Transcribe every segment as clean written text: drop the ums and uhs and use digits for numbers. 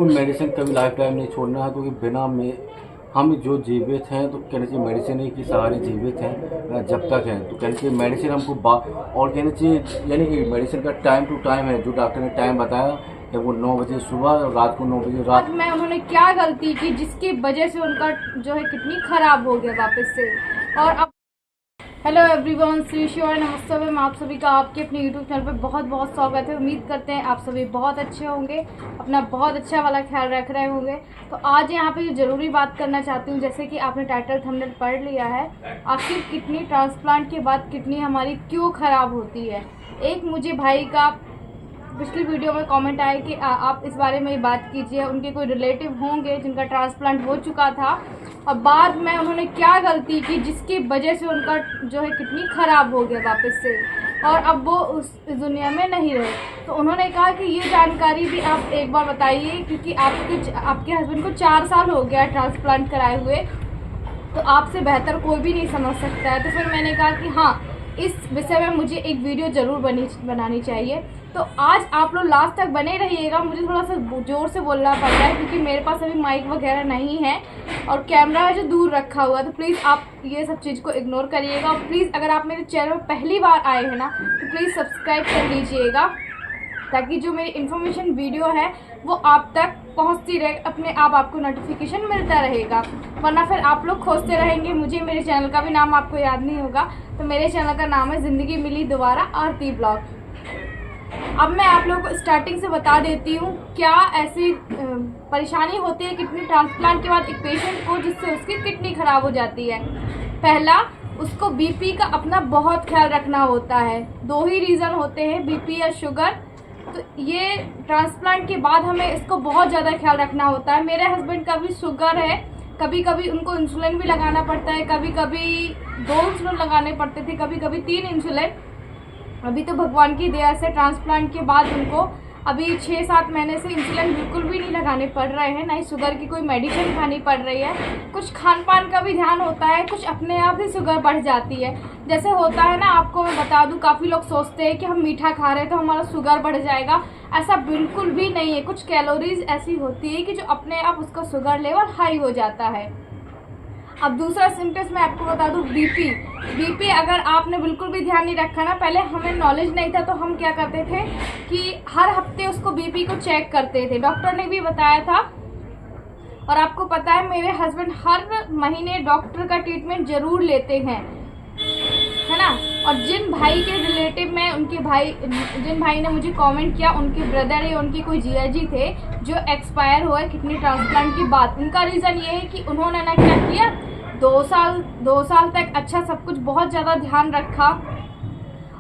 कोई मेडिसिन कभी life time नहीं छोड़ना है, क्योंकि बिना में हम जो जीवित हैं तो कहना चाहिए मेडिसिन ही की सहारे जीवित हैं जब तक हैं। तो कहना चाहिए मेडिसिन हमको और कहना चाहिए यानी कि मेडिसिन का टाइम टू टाइम है, जो डॉक्टर ने टाइम बताया कि वो 9 बजे सुबह और रात को 9 बजे रात में उन्होंने क्या गलती की जिसकी वजह से उनका जो है किडनी खराब हो गया वापस से। और अब हेलो एवरीवन, श्री शिवाय नमस्ते में आप सभी का आपके अपने यूट्यूब चैनल पे बहुत बहुत स्वागत है। उम्मीद करते हैं आप सभी बहुत अच्छे होंगे, अपना बहुत अच्छा वाला ख्याल रख रहे होंगे। तो आज यहाँ पे ज़रूरी बात करना चाहती हूँ, जैसे कि आपने टाइटल थंबनेल पढ़ लिया है, आखिर किडनी ट्रांसप्लांट के बाद किडनी हमारी क्यों ख़राब होती है। एक मुझे भाई का पिछली वीडियो में कमेंट आया कि आप इस बारे में बात कीजिए, उनके कोई रिलेटिव होंगे जिनका ट्रांसप्लांट हो चुका था और बाद में उन्होंने क्या गलती की जिसकी वजह से उनका जो है किडनी खराब हो गया वापस से, और अब वो उस दुनिया में नहीं रहे। तो उन्होंने कहा कि ये जानकारी भी आप एक बार बताइए, क्योंकि आपके हस्बैंड को 4 साल हो गया ट्रांसप्लांट कराए हुए, तो आपसे बेहतर कोई भी नहीं समझ सकता है। तो फिर मैंने कहा कि हाँ, इस विषय में मुझे एक वीडियो ज़रूर बनानी चाहिए। तो आज आप लोग लास्ट तक बने रहिएगा। मुझे थोड़ा सा ज़ोर से बोलना पड़ रहा है क्योंकि मेरे पास अभी माइक वगैरह नहीं है और कैमरा है जो दूर रखा हुआ है। तो प्लीज़ आप ये सब चीज़ को इग्नोर करिएगा। और प्लीज़ अगर आप मेरे चैनल पर पहली बार आए हैं ना, तो प्लीज़ सब्सक्राइब कर लीजिएगा, ताकि जो मेरी इन्फॉर्मेशन वीडियो है वो आप तक पहुंचती रहे, अपने आप आपको नोटिफिकेशन मिलता रहेगा। वरना फिर आप लोग खोजते रहेंगे मुझे, मेरे चैनल का भी नाम आपको याद नहीं होगा। तो मेरे चैनल का नाम है ज़िंदगी मिली दोबारा आरती ब्लॉग। अब मैं आप लोगों को स्टार्टिंग से बता देती हूँ क्या ऐसी परेशानी होती है किडनी ट्रांसप्लांट के बाद एक पेशेंट को, जिससे उसकी किडनी ख़राब हो जाती है। पहला, उसको बीपी का अपना बहुत ख्याल रखना होता है। 2 ही रीज़न होते हैं, बीपी या शुगर। तो ये ट्रांसप्लांट के बाद हमें इसको बहुत ज़्यादा ख्याल रखना होता है। मेरे हस्बैंड का भी शुगर है, कभी कभी उनको इंसुलिन भी लगाना पड़ता है, कभी कभी 2 इंसुलिन लगाने पड़ते थे, कभी कभी 3 इंसुलिन। अभी तो भगवान की दया से ट्रांसप्लांट के बाद उनको अभी 6-7 महीने से इंसुलिन बिल्कुल भी नहीं लगाने पड़ रहे हैं, ना ही शुगर की कोई मेडिसिन खानी पड़ रही है। कुछ खान पान का भी ध्यान होता है, कुछ अपने आप ही शुगर बढ़ जाती है। जैसे होता है ना, आपको मैं बता दूं, काफ़ी लोग सोचते हैं कि हम मीठा खा रहे हैं तो हमारा शुगर बढ़ जाएगा। ऐसा बिल्कुल भी नहीं है। कुछ कैलोरीज ऐसी होती है कि जो अपने आप उसका शुगर लेवल हाई हो जाता है। अब दूसरा सिम्टम्स मैं आपको बता दूं, बीपी अगर आपने बिल्कुल भी ध्यान नहीं रखा ना, पहले हमें नॉलेज नहीं था, तो हम क्या करते थे कि हर हफ्ते उसको बीपी को चेक करते थे। डॉक्टर ने भी बताया था, और आपको पता है मेरे हस्बैंड हर महीने डॉक्टर का ट्रीटमेंट ज़रूर लेते हैं, है ना। और जिन भाई के रिलेटिव में जिन भाई ने मुझे कमेंट किया, उनके ब्रदर या उनकी कोई जिया जी थे जो एक्सपायर हुए किडनी ट्रांसप्लांट की बात। उनका रीज़न ये है कि उन्होंने ना क्या किया, 2 साल तक अच्छा सब कुछ बहुत ज़्यादा ध्यान रखा,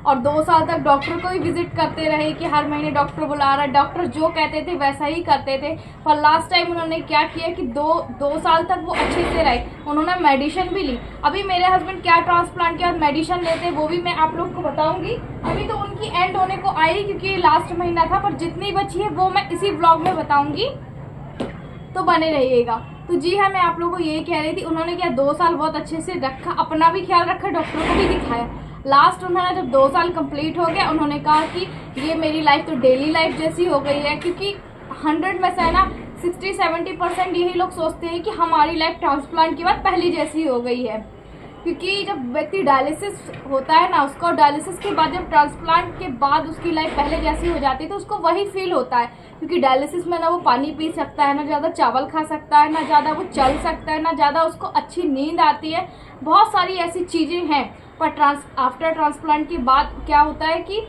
और 2 साल तक डॉक्टर को ही विजिट करते रहे कि हर महीने डॉक्टर बुला रहा है, डॉक्टर जो कहते थे वैसा ही करते थे। पर लास्ट टाइम उन्होंने क्या किया कि 2 साल तक वो अच्छे से रहे, उन्होंने मेडिसिन भी ली। अभी मेरे हस्बैंड क्या ट्रांसप्लांट के बाद मेडिसिन लेते वो भी मैं आप लोग को बताऊंगी। अभी तो उनकी एंड होने को आई क्योंकि लास्ट महीना था, पर जितनी बची है वो मैं इसी ब्लॉग में बताऊँगी, तो बने रहिएगा। तो जी हाँ, मैं आप लोगों को यही कह रही थी, उन्होंने क्या 2 साल बहुत अच्छे से रखा, अपना भी ख्याल रखा, डॉक्टर को भी दिखाया। लास्ट उन्होंने जब 2 साल कंप्लीट हो गया, उन्होंने कहा कि ये मेरी लाइफ तो डेली लाइफ जैसी हो गई है, क्योंकि 100 में से ना 60-70% यही लोग सोचते हैं कि हमारी लाइफ ट्रांसप्लांट के बाद पहली जैसी हो गई है। क्योंकि जब व्यक्ति डायलिसिस होता है ना, उसको डायलिसिस के बाद जब ट्रांसप्लांट के बाद उसकी लाइफ पहले जैसी हो जाती है, तो उसको वही फील होता है। क्योंकि डायलिसिस में ना वो पानी पी सकता है, ना ज़्यादा चावल खा सकता है, ना ज़्यादा वो चल सकता है, ना ज़्यादा उसको अच्छी नींद आती है। बहुत सारी ऐसी चीज़ें हैं। पर आफ्टर ट्रांसप्लांट के बाद क्या होता है कि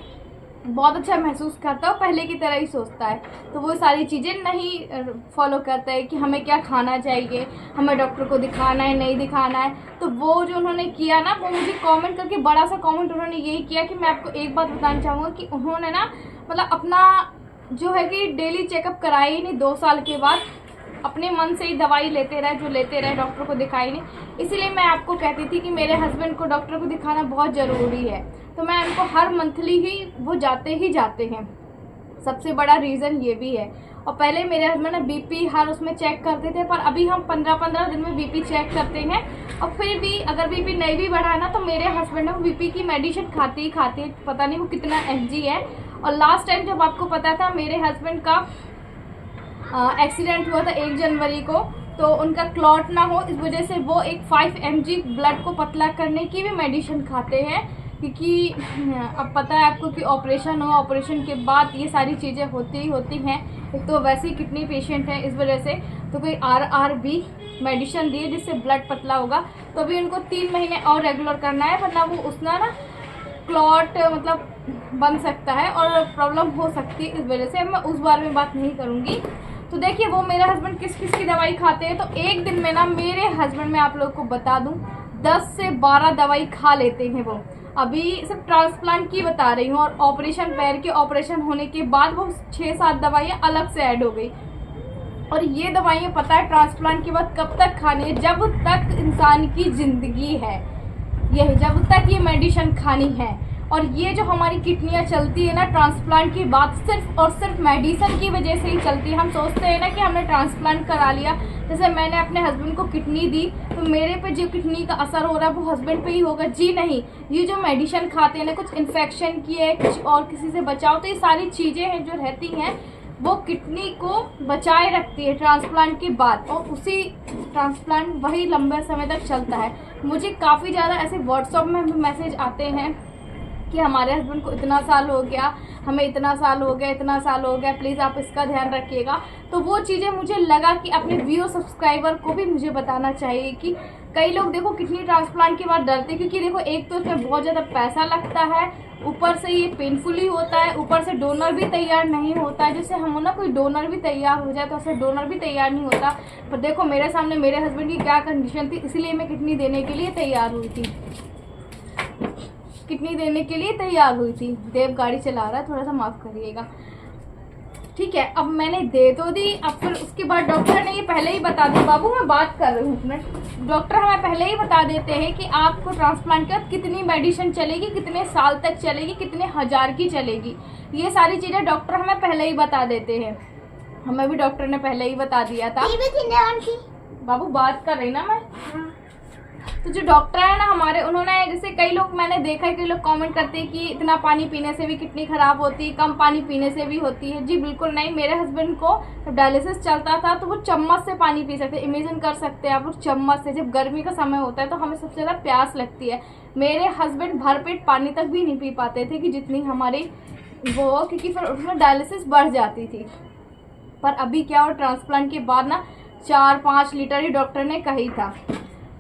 बहुत अच्छा महसूस करता है, पहले की तरह ही सोचता है। तो वो सारी चीज़ें नहीं फॉलो करता है कि हमें क्या खाना चाहिए, हमें डॉक्टर को दिखाना है नहीं दिखाना है। तो वो जो उन्होंने किया ना, वो मुझे कमेंट करके बड़ा सा कमेंट उन्होंने यही किया कि मैं आपको एक बात बताना चाहूँगा कि उन्होंने ना मतलब अपना जो है कि डेली चेकअप कराया ही नहीं। 2 साल के बाद अपने मन से ही दवाई लेते रहे, डॉक्टर को दिखाई नहीं। इसीलिए मैं आपको कहती थी कि मेरे हस्बैंड को डॉक्टर को दिखाना बहुत ज़रूरी है। तो मैं उनको हर मंथली ही वो जाते हैं। सबसे बड़ा रीज़न ये भी है। और पहले मेरे हस्बैंड बीपी हर उसमें चेक करते थे, पर अभी हम 15-15 दिन में बीपी चेक करते हैं। और फिर भी अगर बीपी नहीं भी बढ़ा है ना, तो मेरे हस्बैंड बीपी की मेडिसिन खाते पता नहीं वो कितना mg है। और लास्ट टाइम जब आपको पता था मेरे हस्बैंड का एक्सीडेंट हुआ था 1 जनवरी को, तो उनका क्लॉट ना हो इस वजह से वो एक 5 mg ब्लड को पतला करने की भी मेडिसिन खाते हैं, क्योंकि अब पता है आपको कि ऑपरेशन हुआ, ऑपरेशन के बाद ये सारी चीज़ें होती हैं। एक तो वैसे ही किडनी पेशेंट है, इस वजह से तो कोई RRB मेडिसिन दिए जिससे ब्लड पतला होगा। तो अभी उनको 3 महीने और रेगुलर करना है, वरना वो उसना ना क्लॉट मतलब बन सकता है और प्रॉब्लम हो सकती है। इस वजह से मैं उस बारे में बात नहीं करूँगी। तो देखिए वो मेरे हस्बैंड किस किस की दवाई खाते हैं। तो एक दिन में ना मेरे हस्बैंड, मैं आप लोगों को बता दूं, 10 से 12 दवाई खा लेते हैं वो। अभी सिर्फ ट्रांसप्लांट की बता रही हूँ, और ऑपरेशन, पैर के ऑपरेशन होने के बाद वो 6-7 दवाइयाँ अलग से ऐड हो गई। और ये दवाइयाँ पता है ट्रांसप्लांट के बाद कब तक खानी है, जब तक इंसान की ज़िंदगी है, यही जब तक ये मेडिसिन खानी है। और ये जो हमारी किडनियाँ चलती है ना ट्रांसप्लांट की बात सिर्फ और सिर्फ मेडिसिन की वजह से ही चलती है। हम सोचते हैं ना कि हमने ट्रांसप्लांट करा लिया, जैसे मैंने अपने हस्बैंड को किडनी दी तो मेरे पे जो किडनी का असर हो रहा है वो हस्बैंड पे ही होगा। जी नहीं, ये जो मेडिसिन खाते हैं ना, कुछ इन्फेक्शन की है, कुछ और किसी से बचाओ, तो ये सारी चीज़ें हैं जो रहती हैं वो किडनी को बचाए रखती है ट्रांसप्लांट के बाद, और उसी ट्रांसप्लांट वही लंबे समय तक चलता है। मुझे काफ़ी ज़्यादा ऐसे व्हाट्सएप में मैसेज आते हैं कि हमारे हस्बैंड को इतना साल हो गया, हमें इतना साल हो गया, इतना साल हो गया, प्लीज़ आप इसका ध्यान रखिएगा। तो वो चीज़ें मुझे लगा कि अपने व्यूअर सब्सक्राइबर को भी मुझे बताना चाहिए कि कई लोग देखो किडनी ट्रांसप्लांट के बाद डरते, क्योंकि देखो एक तो इसमें बहुत ज़्यादा पैसा लगता है, ऊपर से ये पेनफुली होता है, ऊपर से डोनर भी तैयार नहीं होता है। जैसे हम ना कोई डोनर भी तैयार हो जाए तो ऐसे डोनर भी तैयार नहीं होता। पर देखो मेरे सामने मेरे हस्बैंड की क्या कंडीशन थी, इसलिए मैं किडनी देने के लिए तैयार हुई थी, किडनी देने के लिए तैयार हुई थी। देव गाड़ी चला रहा है, थोड़ा सा माफ़ करिएगा, ठीक है। अब मैंने दे तो दी, अब फिर उसके बाद डॉक्टर ने ये पहले ही बता दिया, बाबू मैं बात कर रही हूँ, डॉक्टर हमें पहले ही बता देते हैं कि आपको ट्रांसप्लांट के बाद कितनी मेडिसिन चलेगी, कितने साल तक चलेगी, कितने हज़ार की चलेगी, ये सारी चीज़ें डॉक्टर हमें पहले ही बता देते हैं। हमें भी डॉक्टर ने पहले ही बता दिया था। बाबू बात कर रही ना मैं। तो जो डॉक्टर है ना हमारे, उन्होंने जैसे कई लोग मैंने देखा है, कई लोग कमेंट करते हैं कि इतना पानी पीने से भी किडनी खराब होती है, कम पानी पीने से भी होती है। जी बिल्कुल नहीं, मेरे हस्बैंड को जब डायलिसिस चलता था तो वो चम्मच से पानी पी सकते, इमेजिन कर सकते हैं आप लोग, चम्मच से। जब गर्मी का समय होता है तो हमें सबसे ज़्यादा प्यास लगती है, मेरे हस्बैंड भरपेट पानी तक भी नहीं पी पाते थे कि जितनी हमारी वो, क्योंकि फिर उसमें डायलिसिस बढ़ जाती थी। पर अभी क्या हो, ट्रांसप्लांट के बाद ना 4-5 लीटर ही डॉक्टर ने कही था।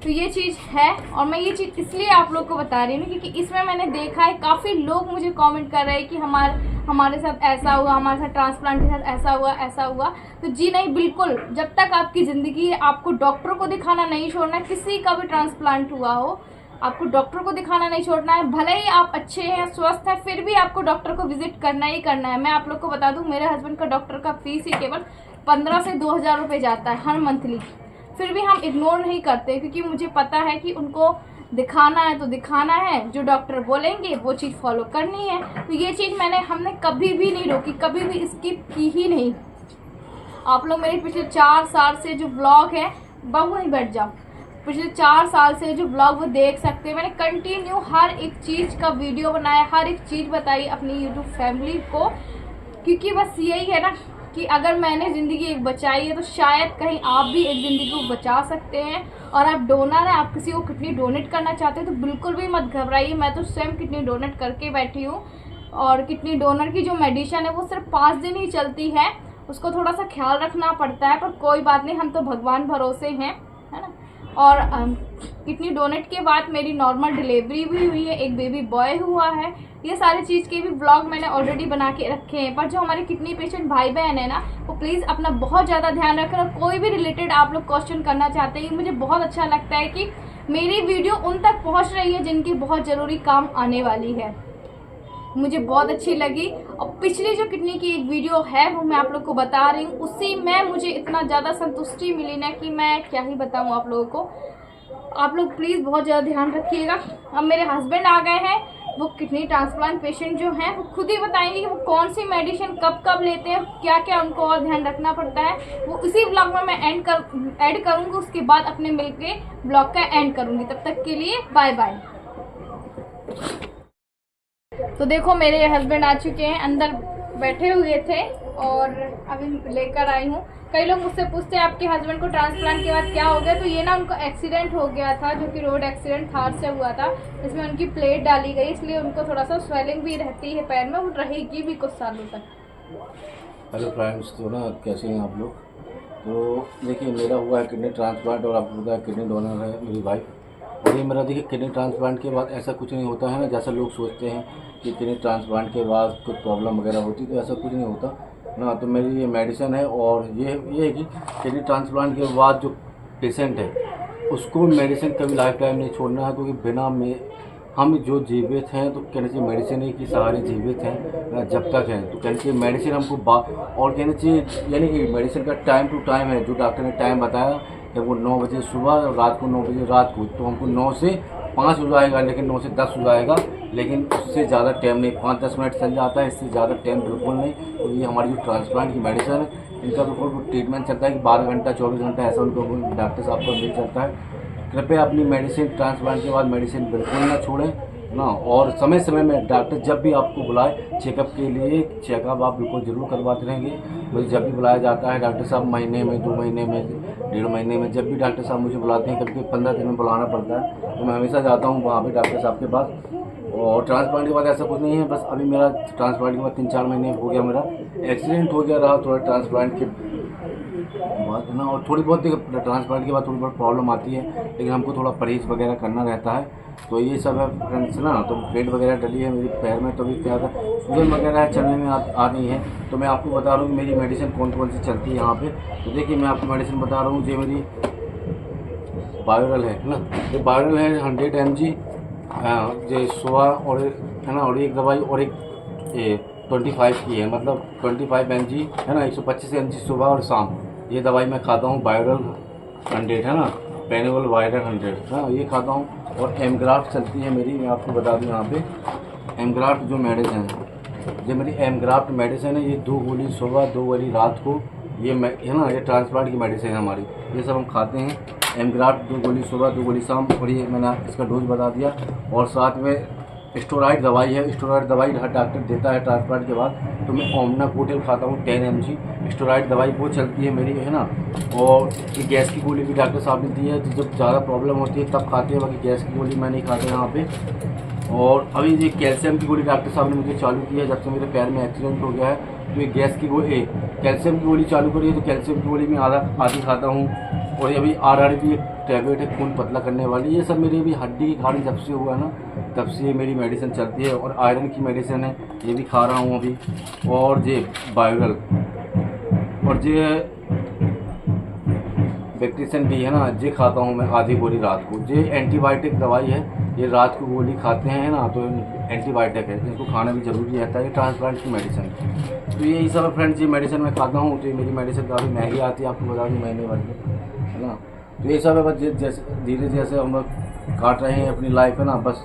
तो ये चीज़ है, और मैं ये चीज़ इसलिए आप लोग को बता रही हूँ क्योंकि इसमें मैंने देखा है काफ़ी लोग मुझे कमेंट कर रहे हैं कि हमारे साथ ऐसा हुआ, हमारे साथ ट्रांसप्लांट के साथ ऐसा हुआ। तो जी नहीं, बिल्कुल, जब तक आपकी ज़िंदगी है आपको डॉक्टर को दिखाना नहीं छोड़ना। किसी का भी ट्रांसप्लांट हुआ हो, आपको डॉक्टर को दिखाना नहीं छोड़ना है। भले ही आप अच्छे हैं, स्वस्थ हैं, फिर भी आपको डॉक्टर को विजिट करना ही करना है। मैं आप लोग को बता दूँ, मेरे हस्बैंड का डॉक्टर का फीस ही केवल 15 से 2000 रुपये जाता है हर मंथली। फिर भी हम इग्नोर नहीं करते, क्योंकि मुझे पता है कि उनको दिखाना है तो दिखाना है, जो डॉक्टर बोलेंगे वो चीज़ फॉलो करनी है। तो ये चीज़ हमने कभी भी नहीं रोकी, कभी भी स्किप की ही नहीं। आप लोग मेरे पिछले 4 साल से जो ब्लॉग है, बाबू नहीं बैठ जाओ, पिछले 4 साल से जो ब्लॉग वो देख सकते हैं। मैंने कंटिन्यू हर एक चीज़ का वीडियो बनाया, हर एक चीज़ बताई अपनी यूट्यूब फैमिली को, क्योंकि बस यही है ना कि अगर मैंने ज़िंदगी एक बचाई है तो शायद कहीं आप भी एक ज़िंदगी को बचा सकते हैं। और आप डोनर हैं, आप किसी को किडनी डोनेट करना चाहते हैं तो बिल्कुल भी मत घबराइए। मैं तो स्वयं किडनी डोनेट करके बैठी हूँ, और किडनी डोनर की जो मेडिसिन है वो सिर्फ 5 दिन ही चलती है, उसको थोड़ा सा ख्याल रखना पड़ता है, पर कोई बात नहीं, हम तो भगवान भरोसे हैं, है ना। और किडनी डोनेट के बाद मेरी नॉर्मल डिलीवरी भी हुई है, एक बेबी बॉय हुआ है। ये सारी चीज़ के भी ब्लॉग मैंने ऑलरेडी बना के रखे हैं। पर जो हमारे किडनी पेशेंट भाई बहन है ना, वो प्लीज़ अपना बहुत ज़्यादा ध्यान रखें। और कोई भी रिलेटेड आप लोग क्वेश्चन करना चाहते हैं, मुझे बहुत अच्छा लगता है कि मेरी वीडियो उन तक पहुँच रही है जिनकी बहुत ज़रूरी काम आने वाली है, मुझे बहुत अच्छी लगी। और पिछली जो किडनी की एक वीडियो है वो मैं आप लोग को बता रही हूँ, उसी में मुझे इतना ज़्यादा संतुष्टि मिली ना कि मैं क्या ही बताऊँ आप लोगों को। आप लोग प्लीज़ बहुत ज़्यादा ध्यान रखिएगा। अब मेरे हस्बैंड आ गए हैं, वो किडनी ट्रांसप्लांट पेशेंट जो हैं वो खुद ही बताएंगे कि वो कौन सी मेडिसिन कब कब लेते हैं, क्या क्या उनको और ध्यान रखना पड़ता है। वो इसी ब्लॉग में मैं ऐड करूँगी, उसके बाद अपने मिलके ब्लॉग का एंड करूँगी। तब तक के लिए बाय बाय। तो देखो मेरे हस्बैंड आ चुके हैं, अंदर बैठे हुए थे। और अभी लेकर आई हूँ। कई लोग मुझसे पूछते हैं आपके हस्बैंड को ट्रांसप्लांट के बाद क्या हो गया, तो ये ना उनको एक्सीडेंट हो गया था, जो कि रोड एक्सीडेंट थार से हुआ था। इसमें उनकी प्लेट डाली गई, इसलिए उनको थोड़ा सा स्वेलिंग भी रहती है पैर में, वो रहेगी भी कुछ सालों तक। हेलो फ्रेंड्स, तो ना कैसे हैं आप लोग। तो देखिए, मेरा हुआ है किडनी ट्रांसप्लांट और आपको पता है किडनी डोनर है मेरी वाइफ। और ये मेरा देखिए किडनी ट्रांसप्लांट के बाद ऐसा कुछ नहीं होता है ना, जैसा लोग सोचते हैं कि किडनी ट्रांसप्लांट के बाद कुछ प्रॉब्लम वगैरह होती, तो ऐसा कुछ नहीं होता ना। तो मेरी ये मेडिसिन है, और ये है कि किडनी ट्रांसप्लांट के बाद जो पेशेंट है उसको मेडिसिन कभी लाइफ टाइम नहीं छोड़ना है, क्योंकि बिना में हम जो जीवित हैं तो कहना चाहिए मेडिसिन ही के सहारे जीवित हैं जब तक हैं। तो कहना चाहिए मेडिसिन हमको और कहना चाहिए यानी कि मेडिसिन का टाइम टू टाइम है, जो डॉक्टर ने टाइम बताया कि वो 9 बजे सुबह और रात को 9 बजे रात को, तो हमको 9 से 5 हो जाएगा, लेकिन 9 से 10 हो जाएगा, लेकिन उससे ज़्यादा टाइम नहीं, 5-10 मिनट चल जाता है, इससे ज़्यादा टाइम बिल्कुल नहीं। तो ये हमारी जो ट्रांसप्लांट की मेडिसिन है, इनका बिल्कुल ट्रीटमेंट चलता है कि 12 घंटा 24 घंटा ऐसा उनको डॉक्टर साहब को मिल जाता है। कृपया अपनी मेडिसिन ट्रांसप्लांट के बाद मेडिसिन बिल्कुल ना छोड़ें ना, और समय समय में डॉक्टर जब भी आपको बुलाए चेकअप के लिए, चेकअप आप बिल्कुल ज़रूर करवाते रहेंगे। मुझे जब भी बुलाया जाता है डॉक्टर साहब, महीने में 2 महीने में 1.5 महीने में, जब भी डॉक्टर साहब मुझे बुलाते हैं, कभी 15 दिन में बुलाना पड़ता है, तो मैं हमेशा जाता हूँ वहाँ पे डॉक्टर साहब के पास। और ट्रांसप्लांट के बाद ऐसा कुछ नहीं है, बस अभी मेरा ट्रांसप्लांट के बाद 3-4 महीने हो गया, मेरा एक्सीडेंट हो गया रहा थोड़ा ट्रांसप्लांट के बाद ना, और थोड़ी बहुत ट्रांसप्लांट के बाद थोड़ी बहुत प्रॉब्लम आती है, लेकिन हमको थोड़ा परहेज वगैरह करना रहता है। तो ये सब है फ्रेंड्स ना। तो प्लेट वगैरह डली है मेरी पैर में, तो भी क्या था सूजन वगैरह चलने में आ रही है। तो मैं आपको बता रहा हूँ कि मेरी मेडिसिन कौन कौन सी चलती है यहाँ पे। तो देखिए, मैं आपको मेडिसिन बता रहा हूँ, जो मेरी बायोरल है ना, ये बायोरल है 100 mg, जो सुबह और है ना, और एक दवाई और एक 25 की है, मतलब 25 mg है ना, 125 mg सुबह और शाम। ये दवाई मैं खाता हूँ, बायोरल 100 है ना, पेनेवल वायरल 100 हाँ, ये खाता हूँ। और एमग्राफ्ट चलती है मेरी, मैं आपको बता दूँ यहाँ पे एमग्राफ्ट जो मेडिसिन है, जो मेरी एमग्राफ्ट मेडिसिन है, ये 2 गोली सुबह 2 गोली रात को, ये है ना, ये ट्रांसप्लांट की मेडिसिन है हमारी, ये सब हम खाते हैं। एमग्राफ्ट 2 गोली सुबह 2 गोली शाम, और ये मैंने इसका डोज बता दिया। और साथ में स्टेरॉइड दवाई है, स्टेरॉइड दवाई हर डॉक्टर देता है ट्रांसप्लांट के बाद, तो मैं ओमना कोटेल खाता हूँ 10 mg स्टेरॉइड दवाई, वो चलती है मेरी है ना। और ये गैस की गोली भी डॉक्टर साहब ने दी है, जब ज़्यादा प्रॉब्लम होती है तब खाते हैं, बाकी गैस की गोली मैं नहीं खाता यहाँ पे। और अभी ये कैल्शियम की गोली डॉक्टर साहब ने मुझे चालू की है, जब से मेरे पैर में एक्सीडेंट हो गया है, तो ये गैस की गोली कैल्शियम की गोली चालू करी है, तो कैल्शियम की गोली मैं आधी खाता हूँ। और ये अभी RR भी एक टैबलेट है खून पतला करने वाली, ये सब मेरी अभी हड्डी की खाड़ी जब से हुआ ना, तब से मेरी मेडिसिन चलती है। और आयरन की मेडिसिन है, ये भी खा रहा हूँ अभी। और ये बायोरल और ये बैक्टीरियन डी है ना, ये खाता हूँ मैं आधी गोली रात को। ये एंटीबायोटिक दवाई है, ये रात को गोली खाते हैं ना, तो एंटीबायोटिक है, इसको खाना भी जरूरी रहता है, ये ट्रांसप्लांट की मेडिसिन। तो यही सब है फ्रेंड्स, ये मेडिसिन मैं खाता हूँ। तो ये मेरी मेडिसिन काफ़ी महंगी आती है, आपको बता दूँ, महीने भर में है ना। तो ये सब है, बस जैसे धीरे जैसे हम लोग काट रहे हैं अपनी लाइफ है ना, बस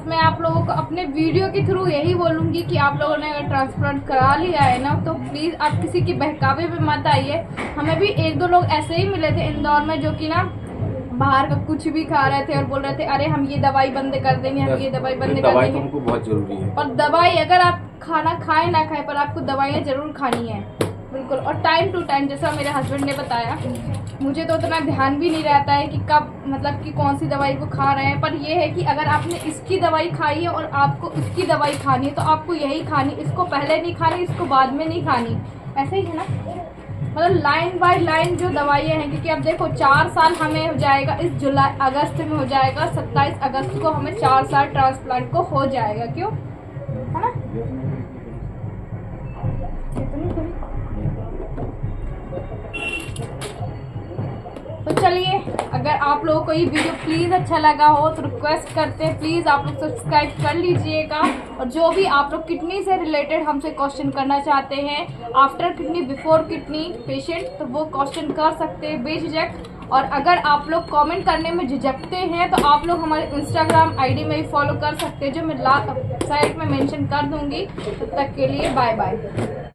मैं आप लोगों को अपने वीडियो के थ्रू यही बोलूँगी कि आप लोगों ने अगर ट्रांसप्लांट करा लिया है ना, तो प्लीज़ आप किसी के बहकावे पे मत आइए। हमें भी 1-2 लोग ऐसे ही मिले थे इंदौर में, जो कि ना बाहर का कुछ भी खा रहे थे और बोल रहे थे अरे हम ये दवाई बंद कर देंगे, हम ये दवाई बंद कर देंगे। हमको बहुत जरूरी है, और दवाई अगर आप खाना खाए ना खाए, पर आपको दवाइयाँ जरूर खानी है बिल्कुल, और टाइम टू टाइम। जैसा मेरे हस्बैंड ने बताया, मुझे तो उतना ध्यान भी नहीं रहता है कि कब, मतलब कि कौन सी दवाई को खा रहे हैं, पर ये है कि अगर आपने इसकी दवाई खाई है और आपको इसकी दवाई खानी है, तो आपको यही खानी, इसको पहले नहीं खानी, इसको बाद में नहीं खानी, ऐसे ही है ना। मतलब लाइन बाय लाइन जो दवाइयाँ हैं, क्योंकि अब देखो 4 साल हमें हो जाएगा, इस अगस्त में हो जाएगा, 27 अगस्त को हमें 4 साल ट्रांसप्लांट को हो जाएगा, क्यों है ना। तो चलिए, अगर आप लोगों को ये वीडियो प्लीज़ अच्छा लगा हो तो रिक्वेस्ट करते हैं प्लीज़ आप लोग सब्सक्राइब कर लीजिएगा। और जो भी आप लोग किडनी से रिलेटेड हमसे क्वेश्चन करना चाहते हैं, after kidney before kidney patient, तो वो क्वेश्चन कर सकते हैं बेझिझक। और अगर आप लोग कमेंट करने में झिझकते हैं तो आप लोग हमारे इंस्टाग्राम ID में भी फॉलो कर सकते हैं, जो मैं साइड में मेंशन कर दूंगी। तब तक के लिए बाय बाय।